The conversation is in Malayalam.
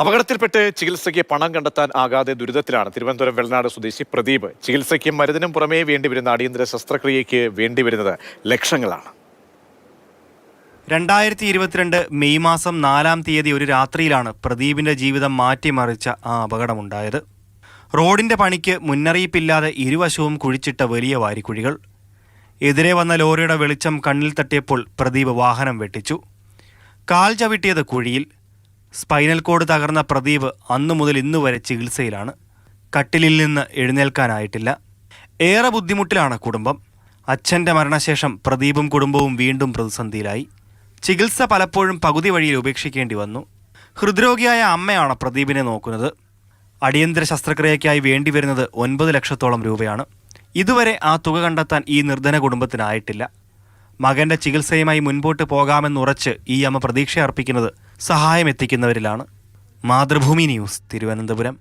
അപകടത്തിൽപ്പെട്ട് ചികിത്സയ്ക്ക് പണം കണ്ടെത്താൻ ആകാതെ ദുരിതത്തിലാണ് തിരുവനന്തപുരം വെള്ളനാട് സ്വദേശി പ്രദീപ്. ചികിത്സയ്ക്കും മരുന്നിനും പുറമേ വേണ്ടിവരുന്ന അടിയന്തര ശസ്ത്രക്രിയയ്ക്ക് വേണ്ടിവരുന്നത് ലക്ഷങ്ങളാണ്. 2022 മെയ് മാസം 4-ാം തീയതി ഒരു രാത്രിയിലാണ് പ്രദീപിന്റെ ജീവിതം മാറ്റിമറിച്ച ആ അപകടമുണ്ടായത്. റോഡിന്റെ പണിക്ക് മുന്നറിയിപ്പില്ലാതെ ഇരുവശവും കുഴിച്ചിട്ട വലിയ വാരിക്കുഴികൾ. എതിരെ വന്ന ലോറിയുടെ വെളിച്ചം കണ്ണിൽ തട്ടിയപ്പോൾ പ്രദീപ് വാഹനം വെട്ടിച്ചു. കാൽ ചവിട്ടിയത് കുഴിയിൽ. സ്പൈനൽ കോഡ് തകർന്ന പ്രദീപ് അന്നു മുതൽ ഇന്നുവരെ ചികിത്സയിലാണ്. കട്ടിലിൽ നിന്ന് എഴുന്നേൽക്കാനായിട്ടില്ല. ഏറെ ബുദ്ധിമുട്ടിലാണ് കുടുംബം. അച്ഛൻ്റെ മരണശേഷം പ്രദീപും കുടുംബവും വീണ്ടും പ്രതിസന്ധിയിലായി. ചികിത്സ പലപ്പോഴും പകുതി വഴിയിൽ ഉപേക്ഷിക്കേണ്ടി വന്നു. ഹൃദ്രോഗിയായ അമ്മയാണ് പ്രദീപിനെ നോക്കുന്നത്. അടിയന്തര ശസ്ത്രക്രിയയ്ക്കായി വേണ്ടിവരുന്നത് 9 ലക്ഷത്തോളം രൂപയാണ്. ഇതുവരെ ആ തുക കണ്ടെത്താൻ ഈ നിർധന കുടുംബത്തിനായിട്ടില്ല. മകൻ്റെ ചികിത്സയുമായി മുൻപോട്ട് പോകാമെന്നുറച്ച് ഈ അമ്മ പ്രതീക്ഷ അർപ്പിക്കുന്നത് സഹായം എത്തിക്കുന്നവരിലാണ്. മാതൃഭൂമി ന്യൂസ്, തിരുവനന്തപുരം.